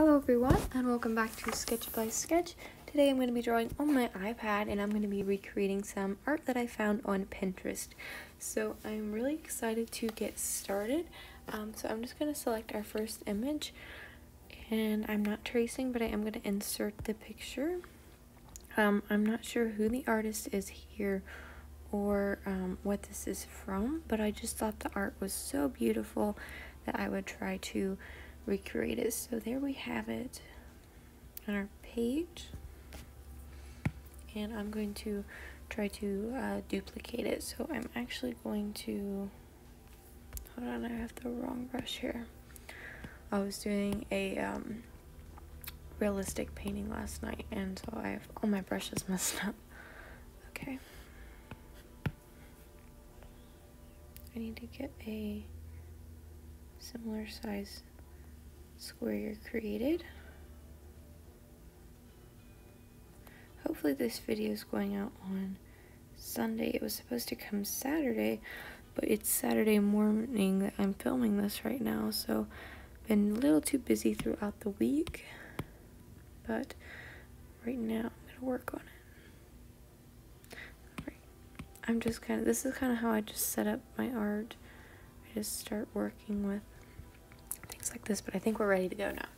Hello everyone and welcome back to Sketch by Sketch. Today I'm going to be drawing on my iPad and I'm going to be recreating some art that I found on Pinterest. So I'm really excited to get started. So I'm just going to select our first image and I'm not tracing, but I am going to insert the picture. I'm not sure who the artist is here or what this is from, but I just thought the art was so beautiful that I would try to recreate it. So there we have it on our page, and I'm going to try to duplicate it. So I'm actually going to, hold on, I have the wrong brush here. I was doing a realistic painting last night, and so I have all my brushes messed up. Okay, I need to get a similar size square created. Hopefully this video is going out on Sunday. It was supposed to come Saturday, but it's Saturday morning that I'm filming this right now, so I've been a little too busy throughout the week, but right now I'm gonna work on it. Alright, I'm just this is kind of how I just set up my art. I just start working with things like this, but I think we're ready to go now.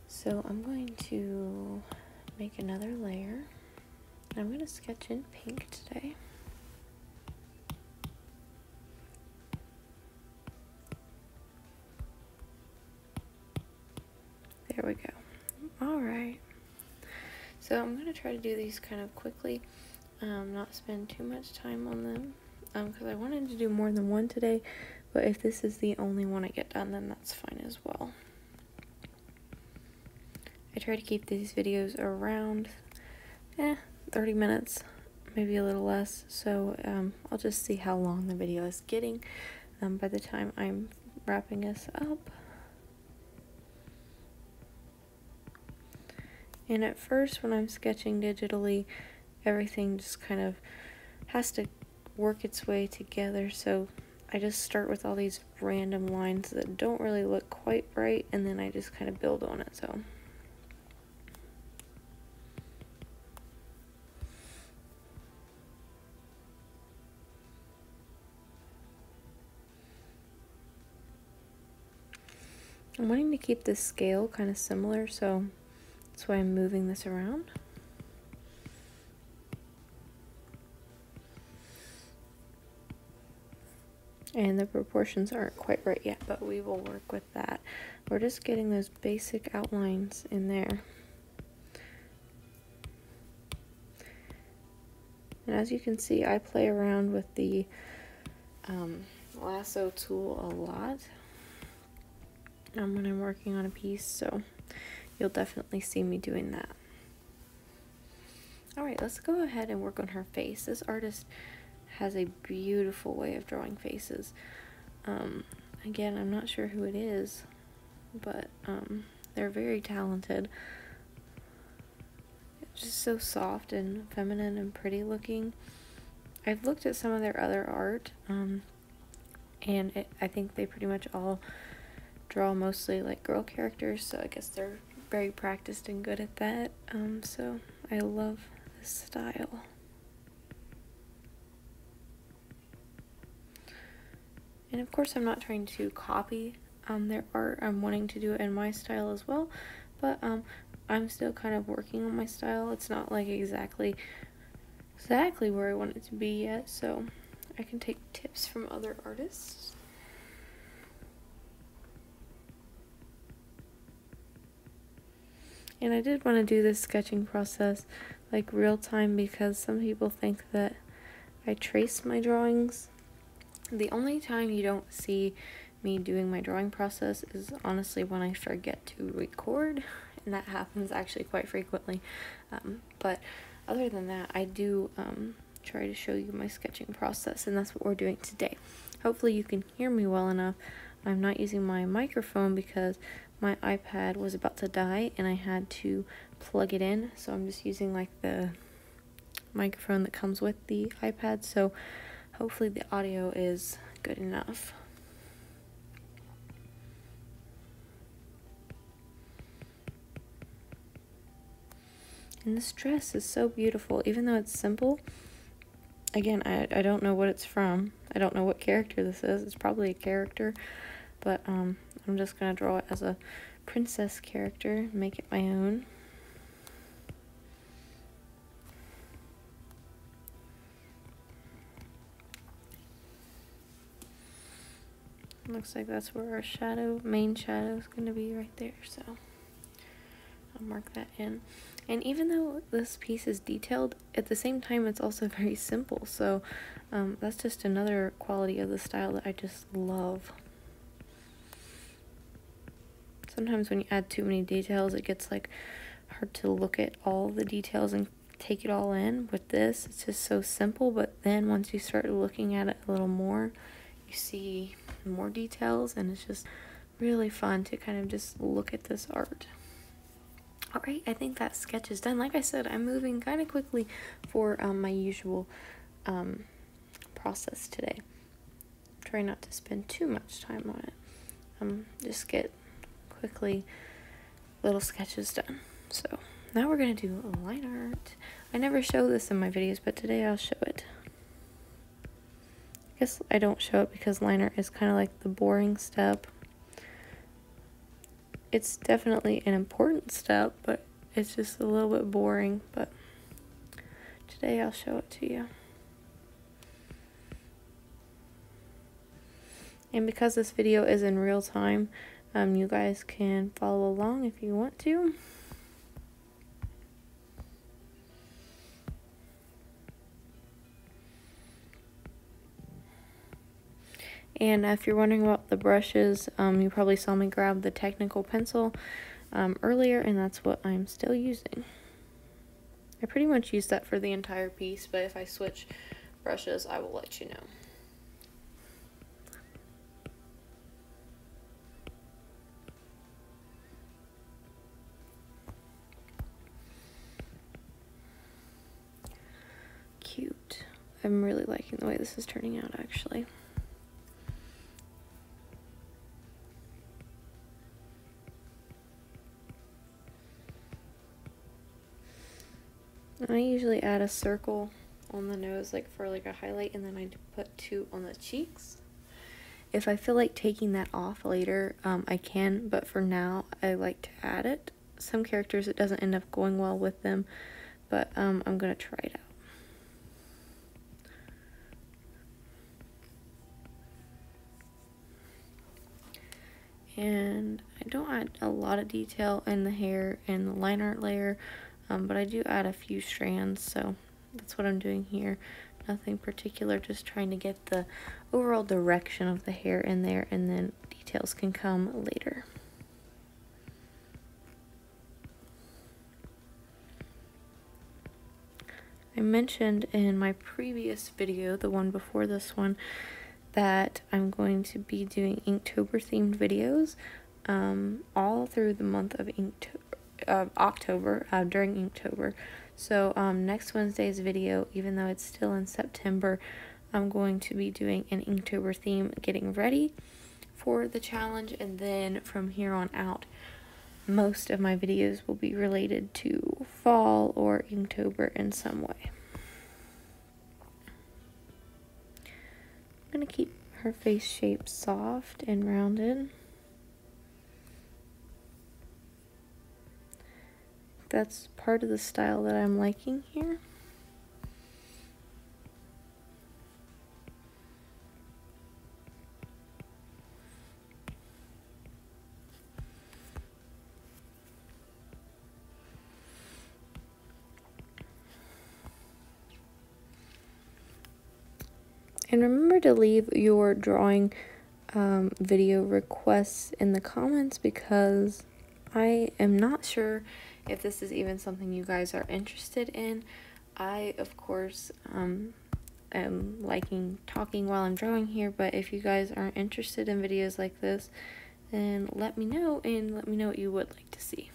So I'm going to make another layer. I'm going to sketch in pink today. There we go. Alright. So I'm going to try to do these kind of quickly, not spend too much time on them, because I wanted to do more than one today, but if this is the only one I get done, then that's fine as well. I try to keep these videos around 30 minutes, maybe a little less, so I'll just see how long the video is getting by the time I'm wrapping this up. And at first, when I'm sketching digitally, everything just kind of has to work its way together, so I just start with all these random lines that don't really look quite right, and then I just kind of build on it. So I'm wanting to keep the scale kind of similar, so that's why I'm moving this around. And the proportions aren't quite right yet, but we will work with that. We're just getting those basic outlines in there. And as you can see, I play around with the lasso tool a lot when I'm working on a piece, so you'll definitely see me doing that. Alright, let's go ahead and work on her face. This artist has a beautiful way of drawing faces. Again, I'm not sure who it is, but they're very talented. It's just so soft and feminine and pretty looking. I've looked at some of their other art, and I think they pretty much all draw mostly like girl characters, so I guess they're very practiced and good at that. So I love this style. And of course I'm not trying to copy their art. I'm wanting to do it in my style as well, but I'm still kind of working on my style. It's not like exactly where I want it to be yet, so I can take tips from other artists. And I did want to do this sketching process like real time, because some people think that I trace my drawings. The only time you don't see me doing my drawing process is honestly when I forget to record, and that happens actually quite frequently. But other than that, I do try to show you my sketching process, and that's what we're doing today. Hopefully you can hear me well enough. I'm not using my microphone because my iPad was about to die and I had to plug it in, so I'm just using like the microphone that comes with the iPad, so hopefully the audio is good enough. And this dress is so beautiful, even though it's simple. Again, I don't know what it's from. I don't know what character this is. It's probably a character, but I'm just gonna draw it as a princess character, make it my own. Looks like that's where our shadow, main shadow, is going to be right there, so I'll mark that in. And even though this piece is detailed, at the same time it's also very simple, so that's just another quality of the style that I just love. Sometimes when you add too many details, it gets like hard to look at all the details and take it all in. With this, it's just so simple, but then once you start looking at it a little more, you see more details, and it's just really fun to kind of just look at this art. Alright, I think that sketch is done. Like I said, I'm moving kind of quickly for my usual process today. Try not to spend too much time on it. Just get quickly little sketches done. So now we're going to do a line art. I never show this in my videos, but today I'll show it. I guess I don't show it because line art is kind of like the boring step. It's definitely an important step, but it's just a little bit boring. But today I'll show it to you. And because this video is in real time, you guys can follow along if you want to. And if you're wondering about the brushes, you probably saw me grab the technical pencil earlier, and that's what I'm still using. I pretty much use that for the entire piece, but if I switch brushes, I will let you know. Cute. I'm really liking the way this is turning out, actually. I usually add a circle on the nose, like for like a highlight, and then I put 2 on the cheeks. If I feel like taking that off later, I can, but for now, I like to add it. Some characters, it doesn't end up going well with them, but I'm gonna try it out. And I don't add a lot of detail in the hair and the line art layer, but I do add a few strands, so that's what I'm doing here. Nothing particular, just trying to get the overall direction of the hair in there, and then details can come later. I mentioned in my previous video, the one before this one, that I'm going to be doing Inktober themed videos all through the month of October, during Inktober. So next Wednesday's video, even though it's still in September, I'm going to be doing an Inktober theme, getting ready for the challenge, and then from here on out, most of my videos will be related to fall or Inktober in some way. I'm going to keep her face shape soft and rounded. That's part of the style that I'm liking here. And remember to leave your drawing video requests in the comments, because I am not sure if this is even something you guys are interested in. I, of course, am liking talking while I'm drawing here, but if you guys aren't interested in videos like this, then let me know, and let me know what you would like to see.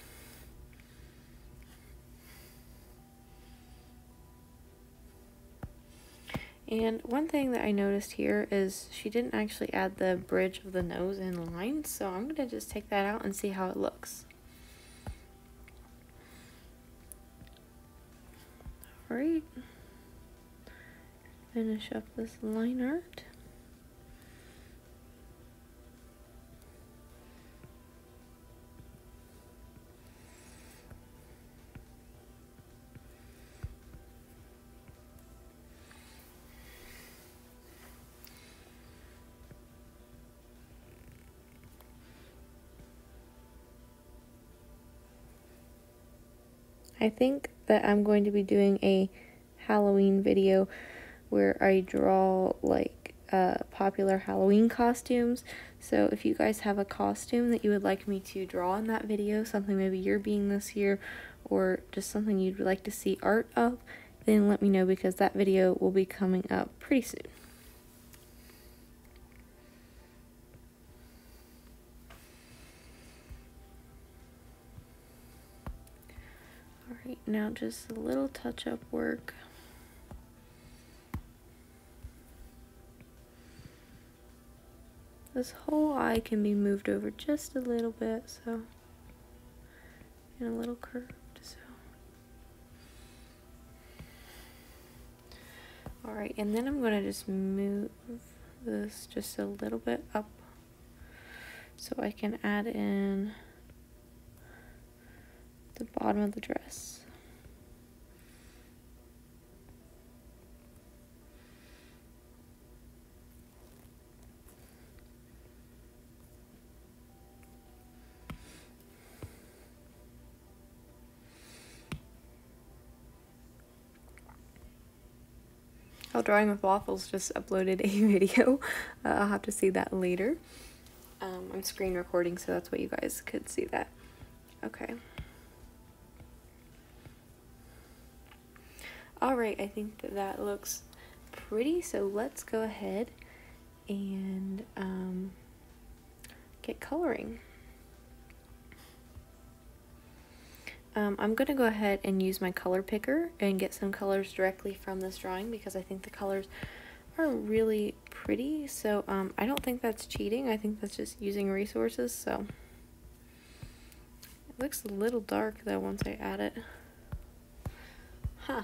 And one thing that I noticed here is she didn't actually add the bridge of the nose in line, so I'm going to just take that out and see how it looks. Alright. Finish up this line art. I think that I'm going to be doing a Halloween video where I draw like popular Halloween costumes. So if you guys have a costume that you would like me to draw in that video, something maybe you're being this year, or just something you'd like to see art of, then let me know, because that video will be coming up pretty soon. Alright, now just a little touch-up work. This whole eye can be moved over just a little bit, so, and a little curved, so. Alright, and then I'm going to just move this just a little bit up so I can add in the bottom of the dress. Oh, Drawing with Waffles just uploaded a video. I'll have to see that later. I'm screen recording, so that's what you guys could see that. Okay. Alright, I think that that looks pretty, so let's go ahead and get coloring. I'm going to go ahead and use my color picker and get some colors directly from this drawing, because I think the colors are really pretty. So I don't think that's cheating. I think that's just using resources. So it looks a little dark though once I add it. Huh.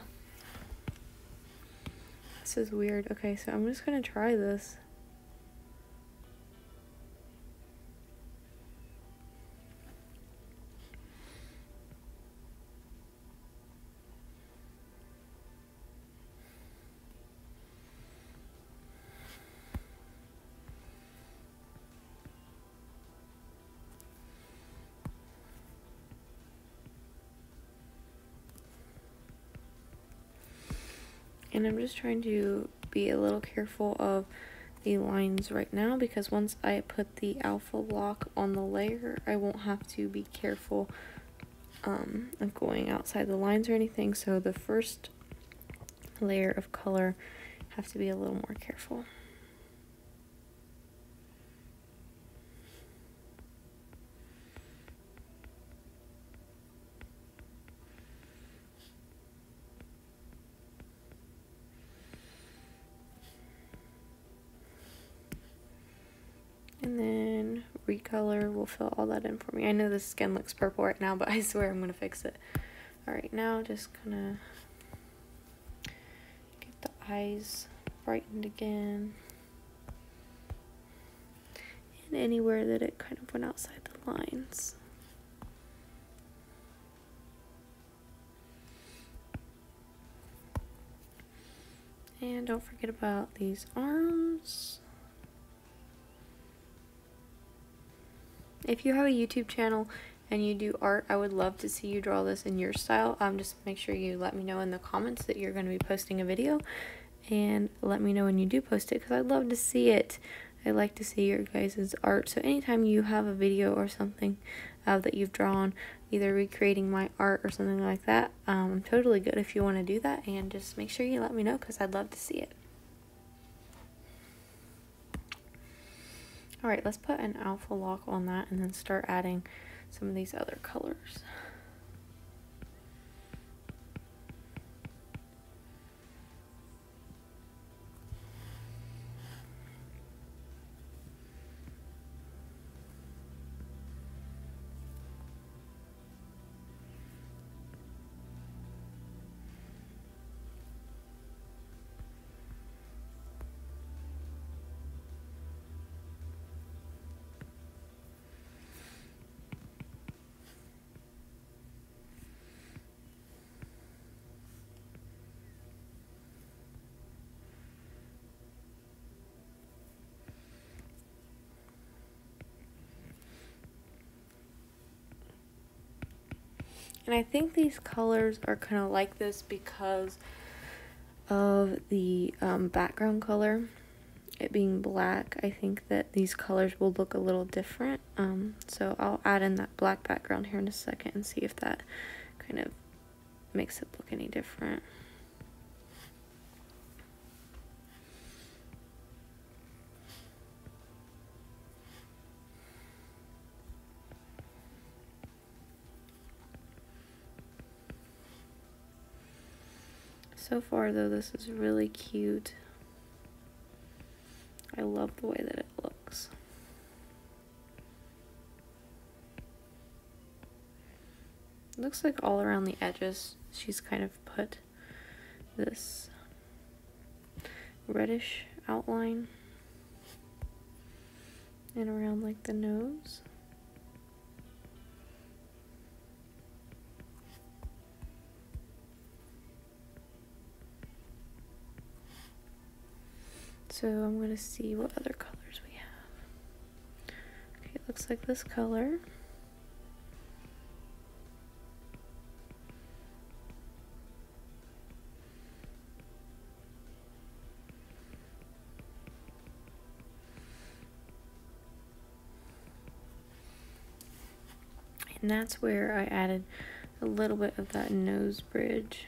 This is weird. Okay, so I'm just going to try this. And I'm just trying to be a little careful of the lines right now, because once I put the alpha lock on the layer, I won't have to be careful of going outside the lines or anything. So the first layer of color, have to be a little more careful. And then recolor will fill all that in for me. I know the skin looks purple right now, but I swear I'm going to fix it. Alright, now just gonna get the eyes brightened again. And anywhere that it kind of went outside the lines. And don't forget about these arms. If you have a YouTube channel and you do art, I would love to see you draw this in your style. Just make sure you let me know in the comments that you're going to be posting a video, and let me know when you do post it, because I'd love to see it. I like to see your guys' art. So anytime you have a video or something that you've drawn, either recreating my art or something like that, I'm totally good if you want to do that, and just make sure you let me know, because I'd love to see it. Alright, let's put an alpha lock on that and then start adding some of these other colors. And I think these colors are kind of like this because of the background color, it being black. I think that these colors will look a little different. So I'll add in that black background here in a second and see if that kind of makes it look any different. So far though, this is really cute. I love the way that it looks. It looks like all around the edges she's kind of put this reddish outline and around like the nose. So I'm going to see what other colors we have. Okay, it looks like this color. And that's where I added a little bit of that nose bridge.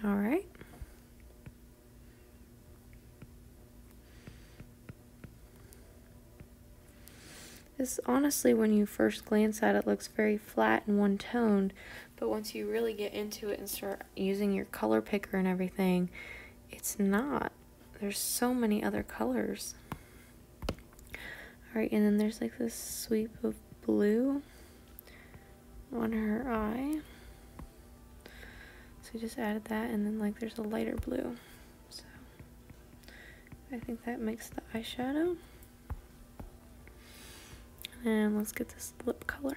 All right. This honestly, when you first glance at it, looks very flat and one-toned, but once you really get into it and start using your color picker and everything, it's not. There's so many other colors. All right, and then there's like this sweep of blue on her eye. So we just added that, and then like there's a lighter blue. So I think that makes the eyeshadow. And let's get this lip color.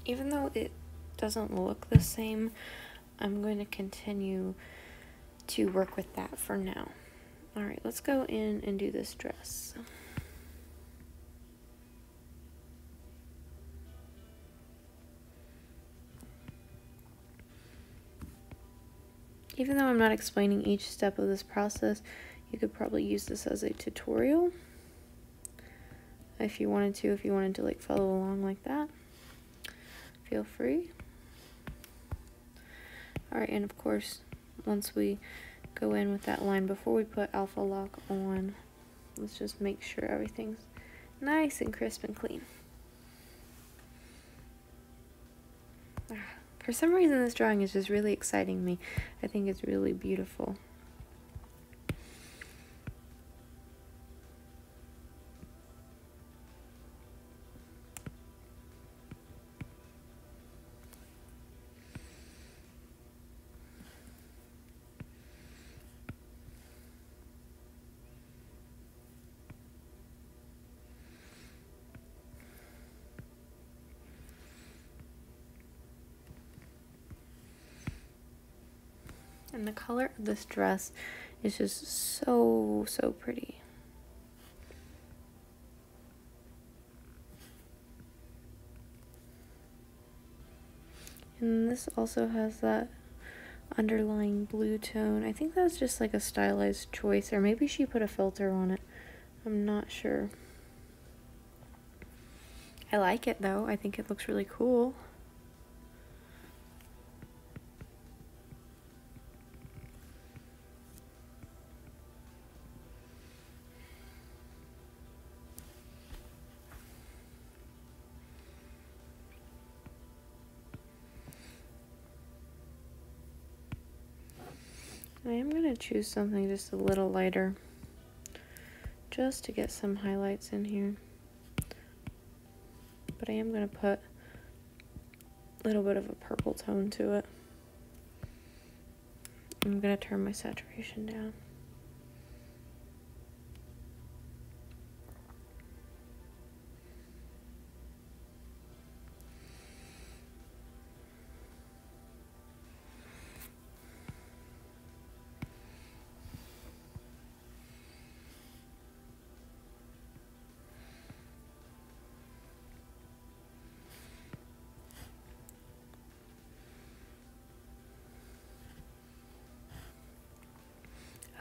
Even though it doesn't look the same, I'm going to continue to work with that for now. All right, let's go in and do this dress. Even though I'm not explaining each step of this process, you could probably use this as a tutorial if you wanted to like follow along like that. Feel free. All right, and of course, once we go in with that line, before we put alpha lock on, let's just make sure everything's nice and crisp and clean. For some reason, this drawing is just really exciting me. I think it's really beautiful. And the color of this dress is just so pretty. And this also has that underlying blue tone. I think that's just like a stylized choice, or maybe she put a filter on it. I'm not sure. I like it though. I think it looks really cool. I am going to choose something just a little lighter, just to get some highlights in here. But I am going to put a little bit of a purple tone to it. I'm going to turn my saturation down.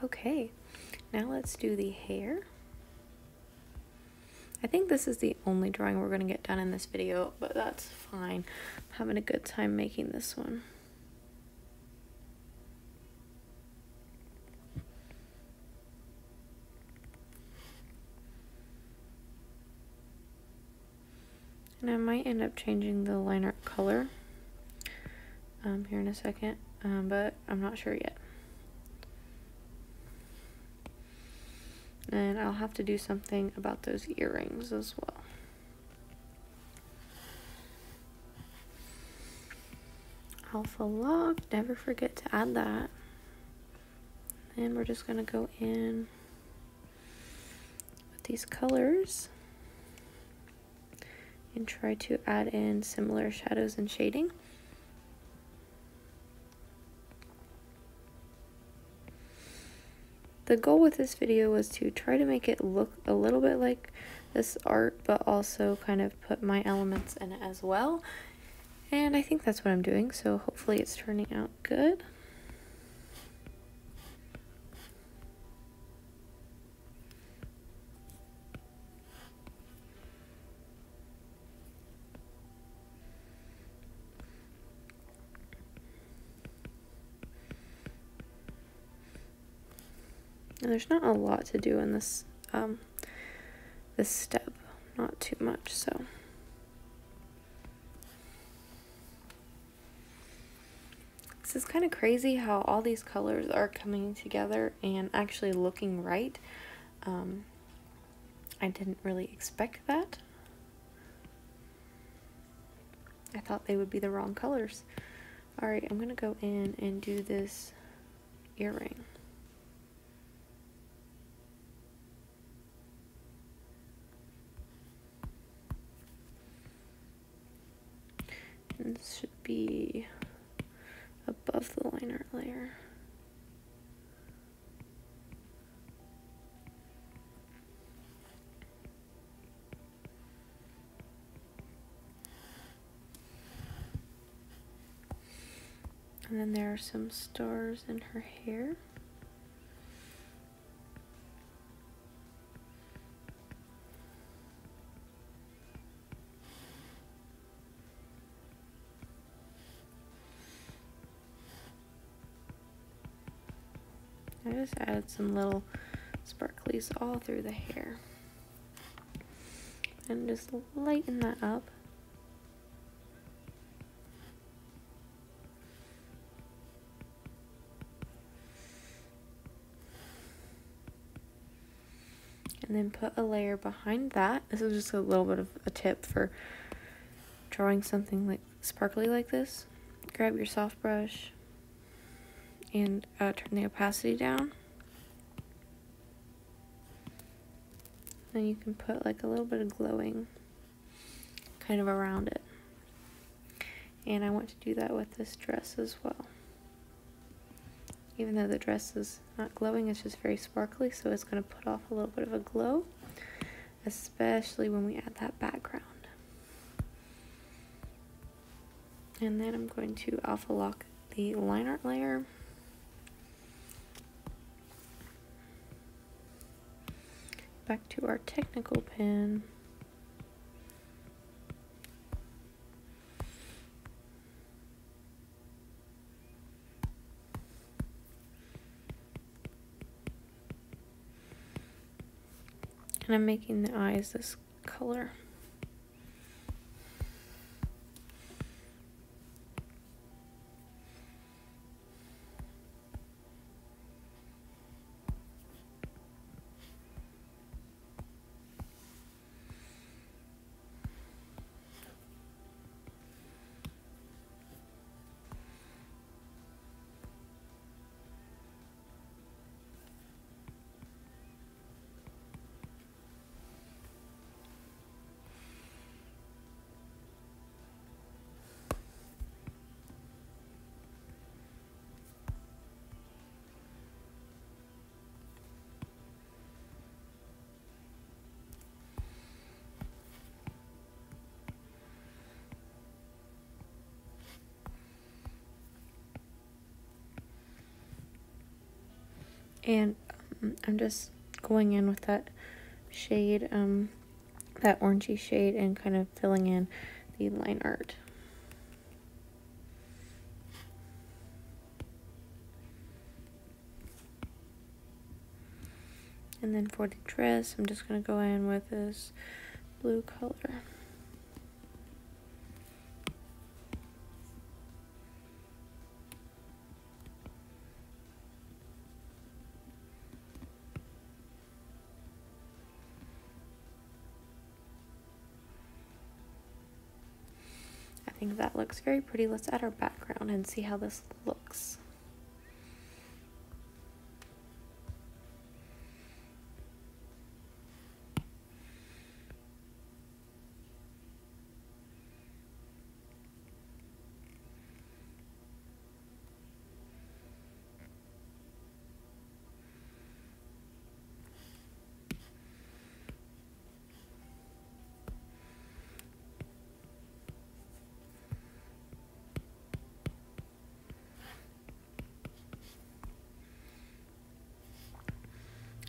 Okay, now let's do the hair. I think this is the only drawing we're going to get done in this video, but that's fine. I'm having a good time making this one. And I might end up changing the line art color here in a second, but I'm not sure yet. And I'll have to do something about those earrings as well. Alpha lock, never forget to add that. And we're just going to go in with these colors and try to add in similar shadows and shading. The goal with this video was to try to make it look a little bit like this art, but also kind of put my elements in it as well. And I think that's what I'm doing, so hopefully it's turning out good. And there's not a lot to do in this this step, not too much, so. This is kind of crazy how all these colors are coming together and actually looking right. I didn't really expect that. I thought they would be the wrong colors. Alright, I'm gonna go in and do this earring. And this should be above the line art layer. And then there are some stars in her hair. I just added some little sparklies all through the hair. And just lighten that up. And then put a layer behind that. This is just a little bit of a tip for drawing something like sparkly like this. Grab your soft brush and turn the opacity down. Then you can put like a little bit of glowing kind of around it. And I want to do that with this dress as well. Even though the dress is not glowing, it's just very sparkly, so it's going to put off a little bit of a glow, especially when we add that background. And then I'm going to alpha lock the line art layer. Back to our technical pen. And I'm making the eyes this color. And I'm just going in with that shade, that orangey shade, and kind of filling in the line art. And then for the dress, I'm just going to go in with this blue color. I think that looks very pretty. Let's add our background and see how this looks.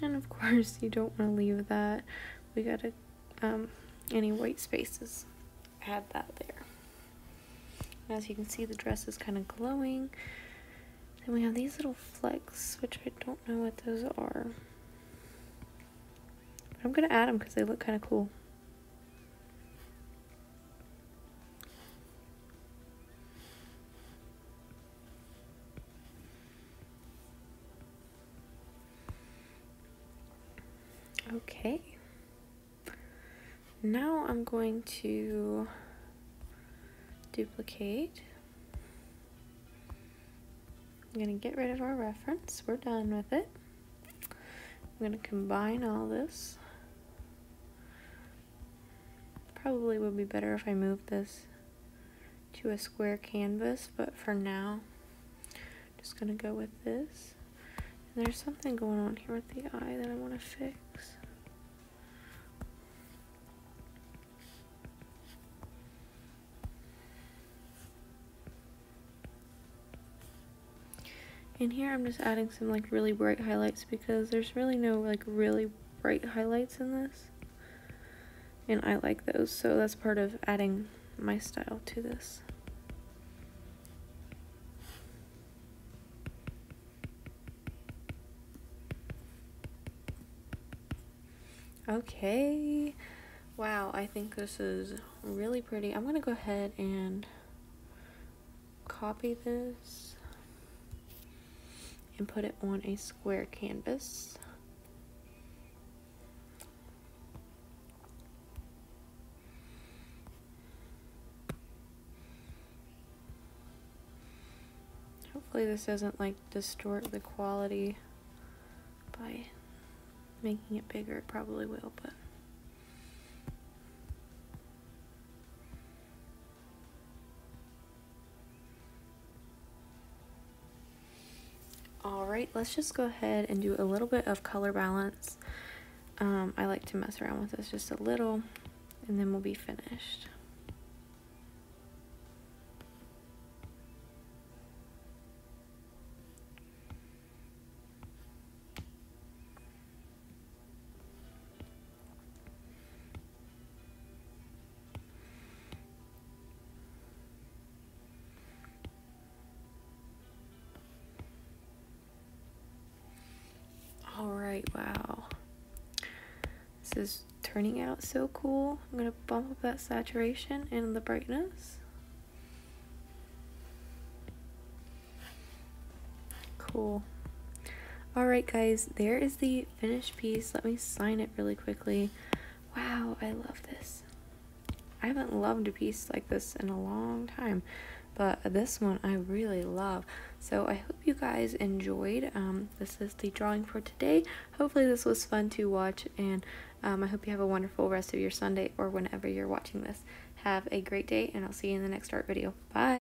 And of course, you don't want to leave that. We gotta, any white spaces, add that there. As you can see, the dress is kind of glowing. Then we have these little flecks, which I don't know what those are. But I'm gonna add them because they look kind of cool. Okay, now I'm going to duplicate. I'm going to get rid of our reference. We're done with it. I'm going to combine all this. Probably would be better if I moved this to a square canvas, but for now, I'm just going to go with this. And there's something going on here with the eye that I want to fix. And here I'm just adding some like really bright highlights because there's really no like really bright highlights in this. And I like those, so that's part of adding my style to this. Okay, wow, I think this is really pretty. I'm gonna go ahead and copy this and put it on a square canvas. Hopefully this doesn't like distort the quality by making it bigger. It probably will, but alright, let's just go ahead and do a little bit of color balance. I like to mess around with this just a little, and then we'll be finished. Alright, wow. This is turning out so cool. I'm going to bump up that saturation and the brightness. Cool. Alright guys, there is the finished piece. Let me sign it really quickly. Wow, I love this. I haven't loved a piece like this in a long time, but this one I really love. So I hope you guys enjoyed. This is the drawing for today. Hopefully this was fun to watch, and I hope you have a wonderful rest of your Sunday or whenever you're watching this. Have a great day, and I'll see you in the next art video. Bye!